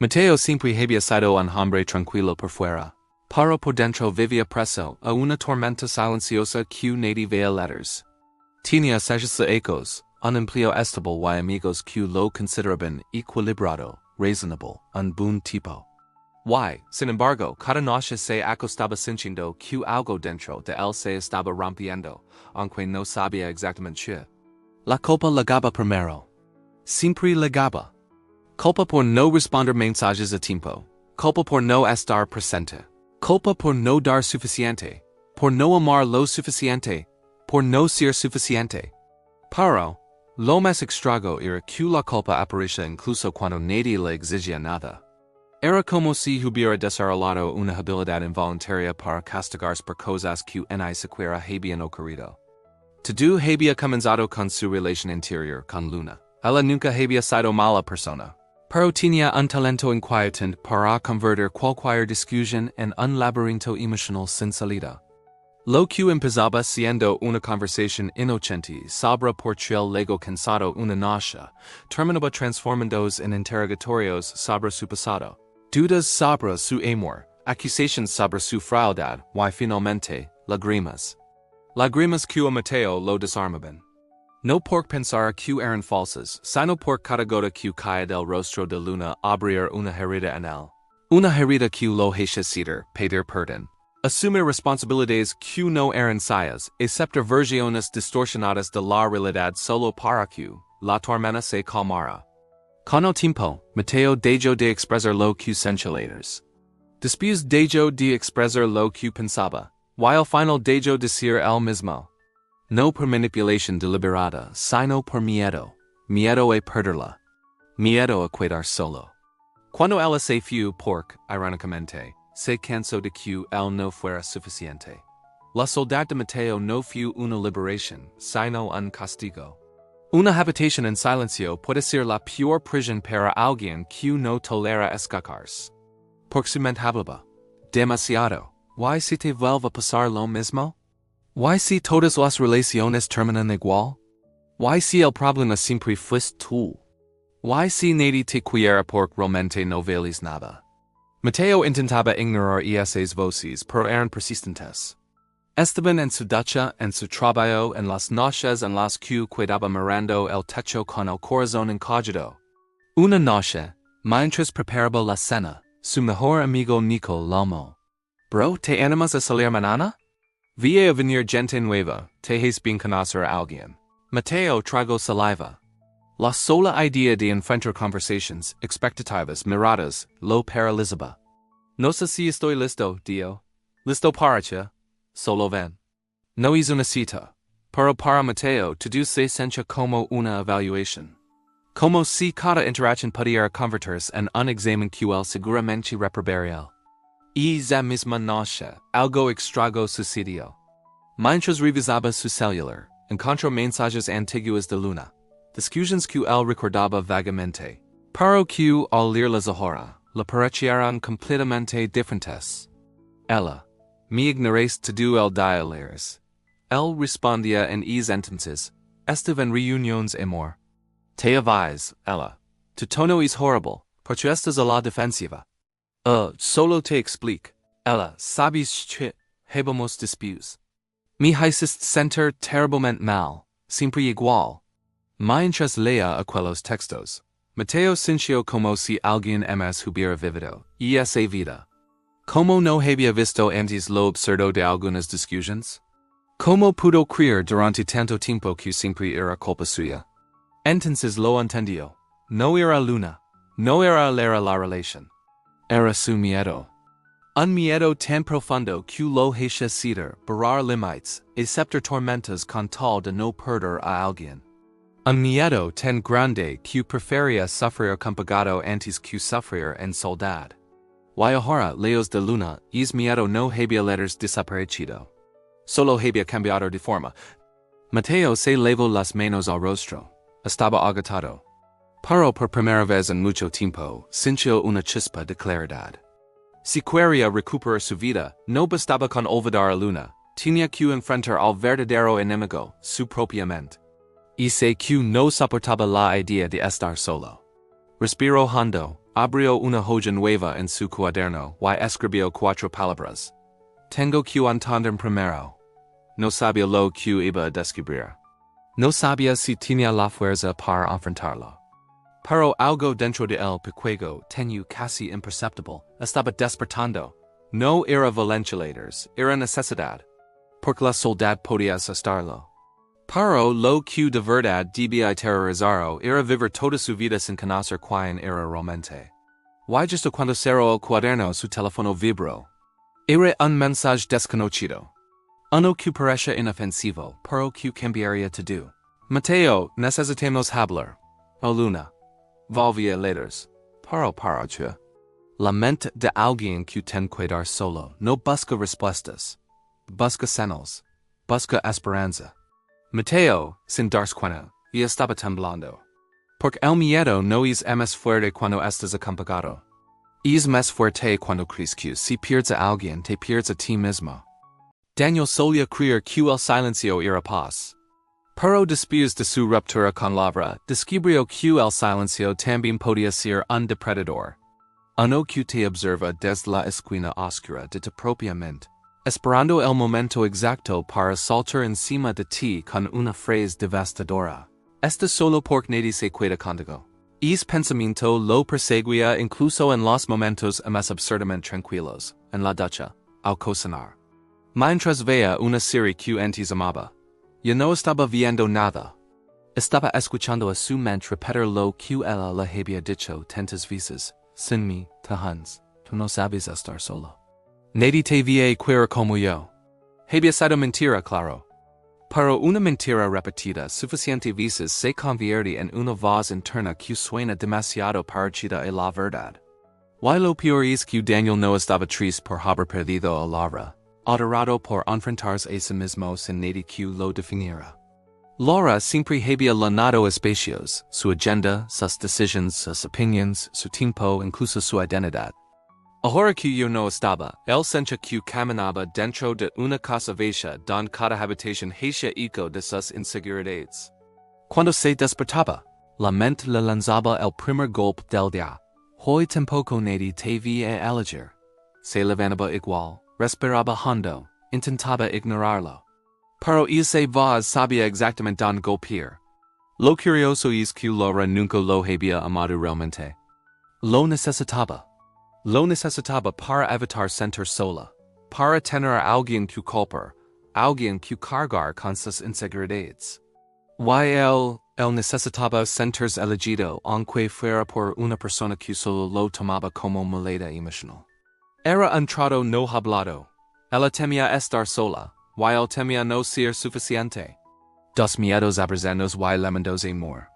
Mateo siempre había sido un hombre tranquilo por fuera, pero por dentro vivía preso a una tormenta silenciosa que nadie veía letters. Tenía sellos de ecos, un empleo estable y amigos que lo consideraban equilibrado, razonable, un buen tipo. Y, sin embargo, cada noche se acostaba sintiendo que algo dentro de él se estaba rompiendo, aunque no sabía exactamente qué. La culpa legaba primero. Siempre legaba. Culpa por no responder mensajes a tiempo. Culpa por no estar presente. Culpa por no dar suficiente. Por no amar lo suficiente. Por no ser suficiente. Pero, lo más extraño era que la culpa aparecía incluso cuando nadie le exigía nada. Era como si hubiera desarrollado una habilidad involuntaria para castigarse por cosas que ni siquiera habían ocurrido. Todo había comenzado con su relación interior con Luna. Ella nunca había sido mala persona, pero tenía un talento inquietante para convertir cualquier discusión en un laberinto emocional sin salida. Lo que empezaba siendo una conversación inocente sobre por qué luego cansado una noche, terminaba transformándose en interrogatorios sobre su pasado. Dudas sobre su amor, acusaciones sobre su frialdad y finalmente, lágrimas. Lágrimas que a Mateo lo desarmaban. No por pensar que eran falsas, sino por cada gota que caía del rostro de Luna abrir una herida en él. Una herida que lo hacía ceder, pedir perdón. Asumir responsabilidades que no eran suyas, aceptar versiones distorsionadas de la realidad solo para que la tormenta se calmara. Con el tiempo, Mateo dejó de expresar lo que sentía. Después dejó de expresar lo que pensaba, y al final dejó de ser él mismo. No por manipulación deliberada, sino por miedo. Miedo a perderla. Miedo a quedar solo. Cuando ella se fue porque, irónicamente, se cansó de que él no fuera suficiente. La soledad de Mateo no fue una liberación, sino un castigo. Una habitación en silencio puede ser la peor prisión para alguien que no tolera escaparse. Porque su mente hablaba demasiado. ¿Y si te vuelve a pasar lo mismo? ¿Y si todas las relaciones terminan igual? ¿Y si el problema siempre fuiste tú? ¿Y si nadie te quiere porque realmente no vales nada? Mateo intentaba ignorar esas voces, pero eran persistentes. Estaban en su ducha, en su trabajo, en las noches en las que quedaba mirando el techo con el corazón encogido. Una noche, mientras preparaba la cena, su mejor amigo Nico llamó. Bro, ¿te animas a salir mañana? Vi a venir gente nueva, te has bien conocer a alguien. Mateo tragó saliva. La sola idea de enfrentar conversaciones, expectativas, miradas, lo paralizaba. No sé si estoy listo, Dio. Listo para ti. Solo ven. No es una cita, pero para Mateo todo se siente como una evaluación. Como si cada interacción pudiera convertirse en un examen que él seguramente reprobaría. Y esa misma noche, algo extraño sucedió. Mientras revisaba su celular, encontró mensajes antiguos de Luna, discusiones que él recordaba vagamente, pero que al leerlas ahora, le parecieron completamente diferentes. Ella. Me ignoraste todo el día leers. Él respondía en entonces, estaba en reuniones amor. Te aviso, ella. Tu tono es horrible, porque estás a la defensiva. Solo te explico. Ella, sabes que habemos disputas. Me hiciste sentir terriblemente mal, siempre igual. Mientras leía aquellos textos, Mateo sintió como si alguien más hubiera vivido, y esa vida. ¿Cómo no había visto antes lo absurdo de algunas discusiones? ¿Cómo pudo creer durante tanto tiempo que siempre era culpa suya? Entonces lo entendió. No era Luna. No era la relación. Era su miedo. Un miedo tan profundo que lo hacía ceder, borrar límites, aceptar tormentas con tal de no perder a alguien. Un miedo tan grande que prefería sufrir compagado antes que sufrir en soledad. Y ahora, lejos de Luna, es miedo no había letters desaparecido. Solo había cambiado de forma. Mateo se levó las manos al rostro. Estaba agotado. Pero por primera vez en mucho tiempo, sintió una chispa de claridad. Si quería recuperar su vida, no bastaba con olvidar a Luna, tenía que enfrentar al verdadero enemigo, su propia mente. Y sé que no soportaba la idea de estar solo. Respiró hondo, Abrió una hoja nueva en su cuaderno y escribió 4 palabras. Tengo que entender primero. No sabía lo que iba a descubrir. No sabía si tenía la fuerza para enfrentarlo. Pero algo dentro de él pequeño, tenue, casi imperceptible, estaba despertando. No era ventiladores, era necesidad. Porque la soledad podía asustarlo. Pero lo que de verdad debía aterrorizarlo era vivir toda su vida sin conocer quién era realmente. Y justo cuando cerró el cuaderno su teléfono vibró. Era un mensaje desconocido. Uno que parecía inofensivo, pero que cambiaría todo. Mateo, necesitamos hablar. O Luna. Volvía letters. Pero che. La mente de alguien que ten quedar solo no busca respuestas. Busca señales. Busca esperanza. Mateo, sin darse cuenta, ya estaba temblando. Porque el miedo no es más fuerte cuando estás acompañado. Es más fuerte cuando crees que si pierdes a alguien te pierdes a ti mismo. Daniel solía creer que el silencio era paz. Pero después de su ruptura con Laura, descubrió que el silencio también podía ser un depredador. Uno que te observa desde la esquina oscura de tu propia mente, esperando el momento exacto para saltar encima de ti con una frase devastadora. Esto solo porque nadie se queda contigo. Es pensamiento lo perseguía incluso en los momentos más absurdamente tranquilos, en la ducha, al cocinar. Mientras veía una serie que antes amaba. Ya no estaba viendo nada. Estaba escuchando a su mente repetir lo que ella le había dicho tantas veces. Sin mí, Hans, tú no sabes estar solo. Nadie te va a querer como yo. Había sido mentira, claro. Pero una mentira repetida suficiente veces se convierte en una voz interna que suena demasiado parecida a la verdad. Y lo peor es que Daniel no estaba triste por haber perdido a Laura, adorado por enfrentarse a sí mismo sin nadie que lo definiera. Laura siempre había llenado espacios, su agenda, sus decisiones, sus opiniones, su tiempo, incluso su identidad. Ahora que yo no estaba, él sentía que caminaba dentro de una casa vieja donde cada habitación hacía eco de sus inseguridades. Cuando se despertaba, la mente le lanzaba el primer golpe del día. Hoy tampoco nadie te va a elegir. Se levantaba igual, respiraba hondo, intentaba ignorarlo. Pero esa voz sabía exactamente dónde golpear. Lo curioso es que Laura nunca lo había amado realmente. Lo necesitaba. Lo necesitaba para evitar sentir sola, para tener a alguien que culpar, alguien que cargar con sus inseguridades. Y él necesitaba sentirse elegido aunque fuera por una persona que solo lo tomaba como moneda emocional. Era un trato no hablado. Ella temía estar sola, y él temía no ser suficiente. Dos miedos abrazados y lamentando amor.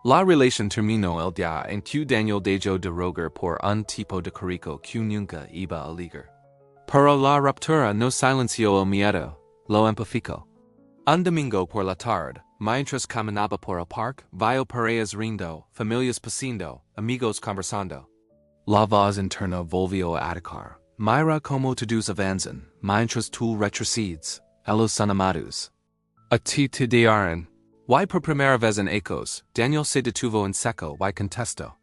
La relación terminó el día en que Daniel dejó de rogar por un tipo de carico que nunca iba a ligar. Pero la ruptura no silenció el miedo, lo amplificó. Un domingo por la tarde, mientras caminaba por el parque, vio parejas riendo, familias paseando, amigos conversando. La voz interna volvió a atacar. Mira como todos avanzan, mientras tú retrocedes, ellos son amados. A ti te dirán. Y por primera vez en ecos, Daniel se detuvo en seco y contestó.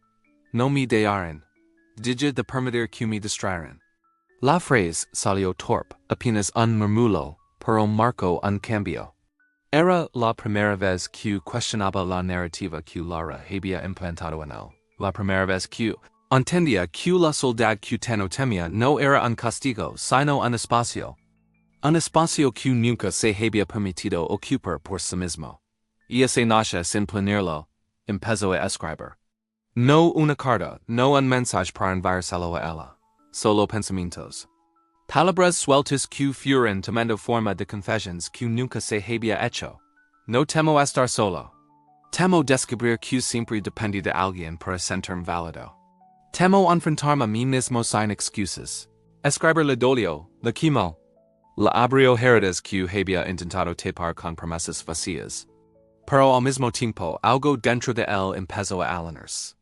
No me dejarán. Dije de permitir que me distraigan. La frase salió torpe, apenas un murmullo, pero marcó un cambio. Era la primera vez que cuestionaba la narrativa que Laura había implantado en él. La primera vez que entendía que la soledad que tanto temía no era un castigo, sino un espacio. Un espacio que nunca se había permitido ocupar por sí mismo. Y esa noche sin planearlo, empezó a escribir. No una carta, no un mensaje para enviárselo a ella. Solo pensamientos. Palabras sueltas que fueron tomando forma de confesiones que nunca se había hecho. No temo estar solo. Temo descubrir que siempre dependí de alguien para sentirme válido. Temo enfrentarme a mí mismo sin excusas. Escribir le dolió, le quemó. La abrió heridas que había intentado tapar con promesas vacías. Pero al mismo tiempo, algo dentro de él empezó a alenarse.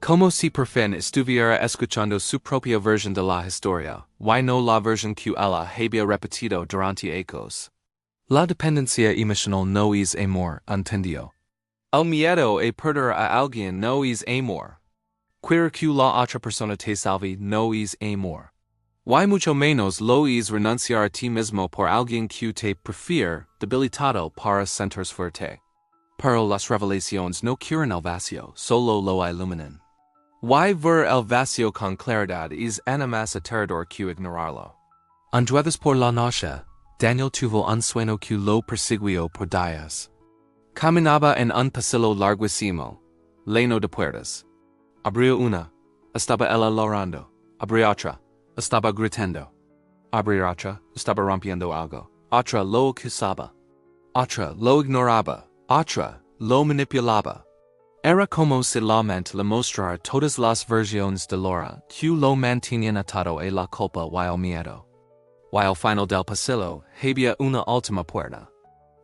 Como si por fin estuviera escuchando su propia versión de la historia, y no la versión que ella había repetido durante ecos. La dependencia emocional no es amor, entendió. El miedo a perder a alguien no es amor. Queer q la otra persona te salvi no es amor. Y mucho menos lo es renunciar a ti mismo por alguien que te prefiere debilitado para sentirse fuerte. Pero las revelaciones no curan el vacío, solo lo iluminan. Y ver el vacío con claridad es más aterrador que ignorarlo. Anduedas por la noche, Daniel tuvo un sueño que lo persiguió por días. Caminaba en un pasillo larguísimo, lleno de puertas. Abrió una, estaba ella llorando. Abrió otra, estaba gritando. Abrió otra, estaba rompiendo algo. Otra lo acusaba. Otra lo ignoraba. Otra lo manipulaba. Era como si la mente le mostrara todas las versiones de Laura que lo mantenían atado a la culpa y el miedo. Y al final del pasillo había una última puerta.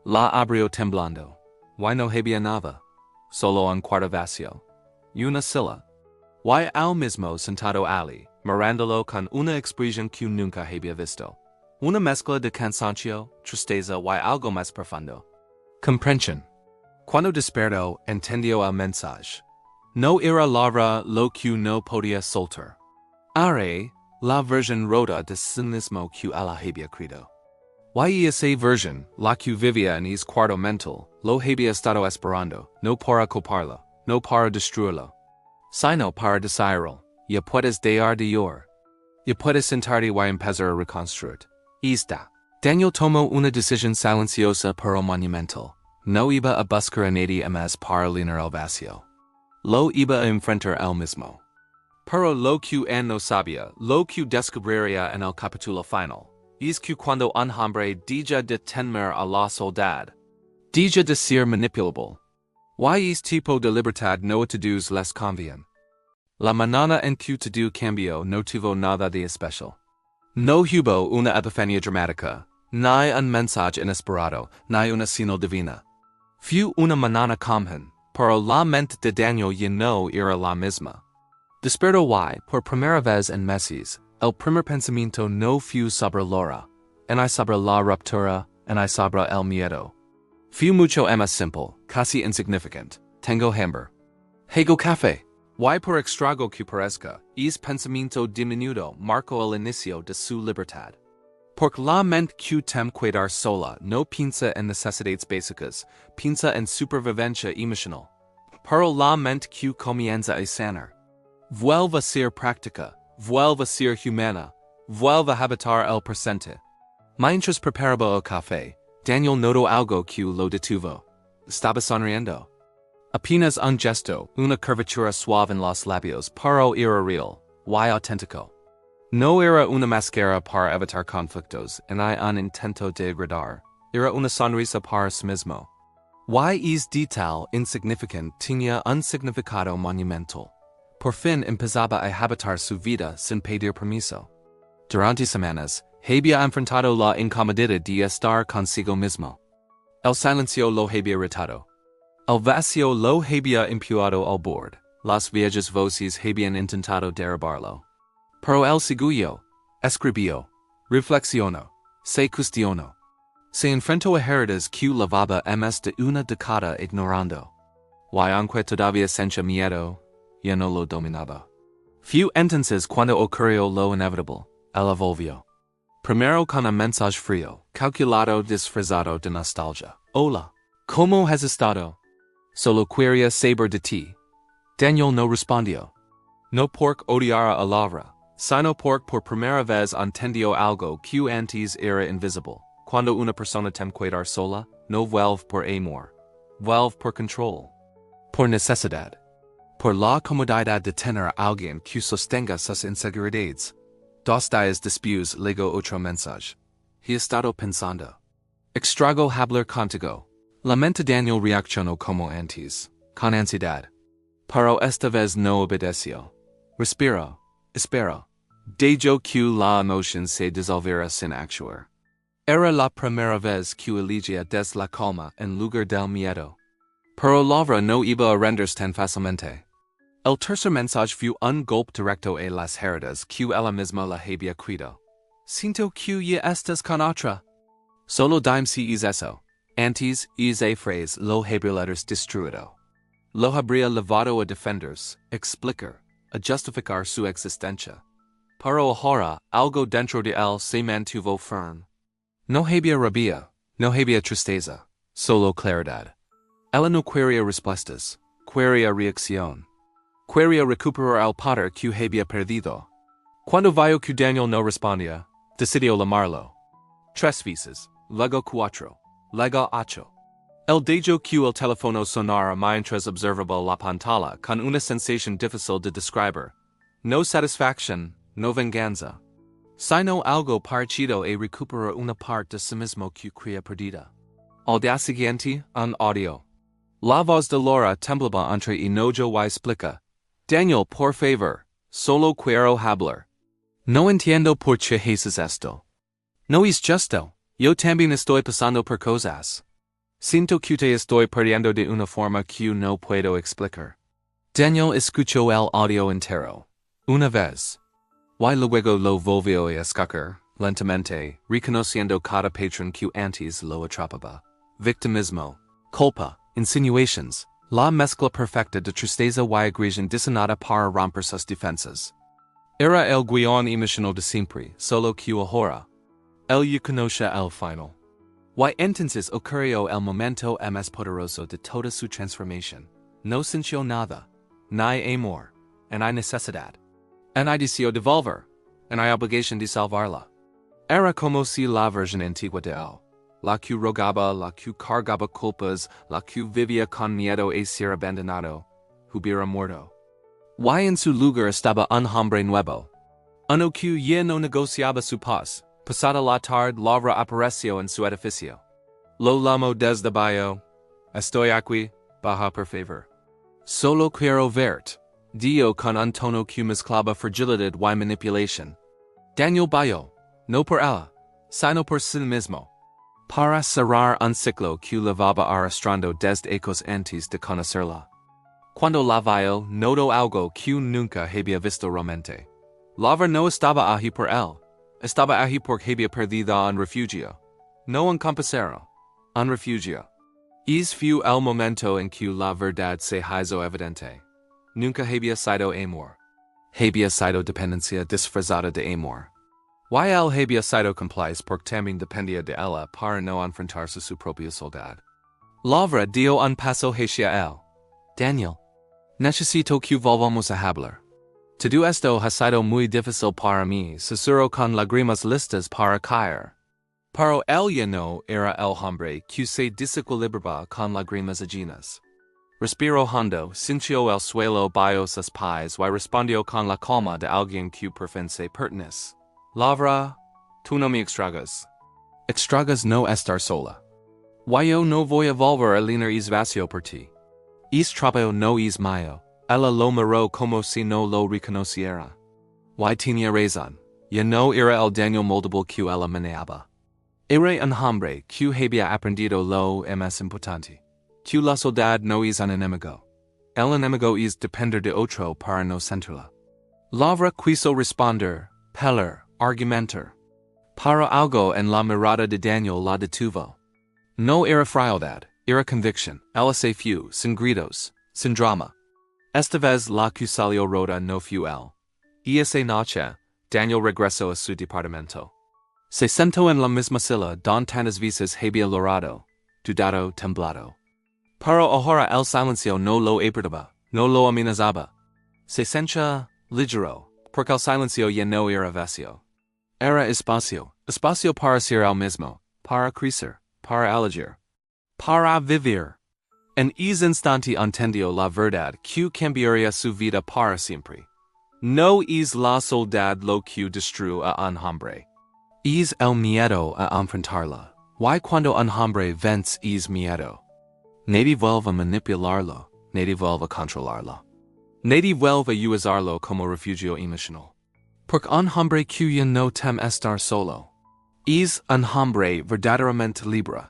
La abrió temblando. Y no había nada. Solo un cuarto vacío. Y una silla. Y al mismo sentado Ali, mirándolo con una expresión que nunca había visto. Una mezcla de cansancio, tristeza y algo más profundo. Comprensión. Cuando despertó, entendió el mensaje. No era Laura lo que no podía soltar. Era la versión rota de sí mismo que ella había creído. Y esa versión, la que vivía en ese cuarto mental, lo había estado esperando, no para culparlo, no para destruirlo, sino para desearlo. Ya puedes dejar de llorar. Ya puedes sentarte y empezar a reconstruir. Esta. Daniel tomó una decisión silenciosa pero monumental. No iba a buscar a nadie más para llenar el vacío. Lo iba a enfrentar él mismo. Pero lo que no sabía, lo que descubriría en el capítulo final, es que cuando un hombre deja de temer a la soledad, deja de ser manipulable, y es tipo de libertad no a todos les conviene. La manana en que todo cambió no tuvo nada de especial. No hubo una epifanía dramática, ni un mensaje inesperado, ni una señal divina. Fue una manana común, pero la mente de Daniel ya no era la misma. Despertó y, por primera vez en meses, el primer pensamiento no fue sobre Laura, ni sobre la ruptura, ni sobre el miedo. Fue mucho más simple, casi insignificante. Tengo hambre. Hago café. Y por extraño que parezca, ese pensamiento diminuto marcó el inicio de su libertad. Porque la mente que teme quedar sola no piensa en necesidades básicas, piensa en supervivencia emocional. Pero la mente que comienza a sanar vuelve a ser práctica, vuelve a ser humana, vuelve a habitar el presente. Mientras preparaba el café, Daniel notó algo que lo detuvo. Estaba sonriendo. Apenas un gesto, una curvatura suave en los labios, pero era real, y auténtico. No era una máscara para evitar conflictos, ni un intento de agradar. Era una sonrisa para sí mismo. Y ese detalle insignificante tenía un significado monumental. Por fin empezaba a habitar su vida sin pedir permiso. Durante semanas, había enfrentado la incomodidad de estar consigo mismo. El silencio lo había retado. El vacío lo había empujado al borde. Las viejas voces habían intentado derribarlo. Pero él siguió, escribió, reflexionó, se cuestionó. Se enfrentó a heridas que llevaba más de una década ignorando. Y aunque todavía sentía miedo, ya no lo dominaba. Fue entonces cuando ocurrió lo inevitable. Él volvió. Primero con un mensaje frío, calculado, disfrazado de nostalgia. Hola, ¿cómo has estado? Solo quería saber de ti. Daniel no respondió. No porque odiara a Laura, sino porque por primera vez entendió algo que antes era invisible. Cuando una persona teme quedar sola, no vuelve por amor. Vuelve por control. Por necesidad. Por la comodidad de tener a alguien que sostenga sus inseguridades. 2 días después llegó otro mensaje. He estado pensando. Extraño hablar contigo. La mente Daniel reaccionó como antes, con ansiedad. Pero esta vez no obedeció. Respiró, espero. Dejó que la emoción se disolviera sin actuar. Era la primera vez que elegía des la calma en lugar del miedo. Pero Laura no iba a rendirse tan fácilmente. El tercer mensaje fue un golpe directo a las heridas que ella misma la había creado. Siento que ya estás con otra. Solo dime si es eso. Antes, esa frase lo habría destruido. Lo habría llevado a defenderse, explicar, a justificar su existencia. Pero ahora, algo dentro de él se mantuvo firme. No había rabia, no había tristeza, solo claridad. Ella no quería respuestas, quería reacción. Quería recuperar el poder que había perdido. Cuando vio que Daniel no respondía, decidió llamarlo. 3 veces, luego 4, luego 8. El dejo que el teléfono sonara mientras observaba la pantalla con una sensación difícil de describir. No satisfacción, no venganza. Sino algo parecido a recuperar una parte de sí mismo que creía perdida. Al día siguiente, un audio. La voz de Laura temblaba entre enojo y explica. Daniel, por favor, solo quiero hablar. No entiendo por qué haces esto. No es justo, yo también estoy pasando por cosas. Siento que te estoy perdiendo de una forma que no puedo explicar. Daniel escuchó el audio entero. Una vez. Y luego lo volvió a escuchar, lentamente, reconociendo cada patrón que antes lo atrapaba. Victimismo, culpa, insinuations, la mezcla perfecta de tristeza y agresión diseñada para romper sus defensas. Era el guión emocional de siempre, solo que ahora. Él ya conocía el final. Y entonces ocurrió el momento más poderoso de toda su transformación. No sintió nada. No hay amor. No hay necesidad. No hay deseo de volver. No hay obligación de salvarla. Era como si la versión antigua de él, la que rogaba, la que cargaba culpas, la que vivía con miedo a ser abandonado, hubiera muerto. Y en su lugar estaba un hombre nuevo. Uno que ya no negociaba su paz. Pasada la tarde, Laura apareció en su edificio. Lo llamo desde Bayo. Estoy aquí, baja por favor. Solo quiero verte. Dio con un tono que mezclaba fragilidad y manipulación. Daniel Bayo, no por ella, sino por sí mismo. Para cerrar un ciclo que llevaba arrastrando desde ecos antes de conocerla. Cuando la vio, notó algo que nunca había visto realmente. Laura no estaba allí por él. Estaba allí porque había perdido un refugio. No un compañero. Un refugio. Es fue el momento en que la verdad se hizo evidente. Nunca había sido amor. Había sido dependencia disfrazada de amor. Y él había sido complice porque también dependía de ella para no enfrentarse a su propia soledad. Laura dio un paso hacia él. Daniel. Necesito que volvamos a hablar. Todo esto ha sido muy difícil para mí, susurró con lágrimas listas para caer. Pero él ya no era el hombre que se desequilibraba con lágrimas ajenas. Respiró hondo, sintió el suelo bajo sus pies y respondió con la calma de alguien que por fin se pertenece. Laura, tú no me extragas. Extragas no estar sola. Y yo no voy a volver a llenar es vacío por ti. Es trabajo no es mío. Ella lo miró como si no lo reconociera. Y tenía razón. Ya no era el Daniel moldable que ella meneaba. Era un hombre que había aprendido lo más importante. Que la soledad no es un enemigo. El enemigo es depender de otro para no sentirla. Laura quiso responder, pelar, argumentar. Para algo en la mirada de Daniel la detuvo. No era frialdad, era convicción. Ella se fue, sin gritos, sin drama. Esta vez la que salió rota no fue él. Y esa noche, Daniel regresó a su departamento. Se sentó en la misma silla donde tantas veces había llorado, dudado, temblado. Pero ahora el silencio no lo apretaba, no lo amenazaba. Se sentía ligero, porque el silencio ya no era vacío. Era espacio, espacio para ser el mismo, para crecer, para elegir, para vivir. En ese instante entendió la verdad que cambiaría su vida para siempre. No es la soledad lo que destruye a un hombre. Es el miedo a enfrentarla. Y cuando un hombre vence es miedo. Nadie vuelve a manipularlo, nadie vuelve a controlarlo. Nadie vuelve a usarlo como refugio emocional. Porque un hombre que ya no teme estar solo. Es un hombre verdaderamente libre.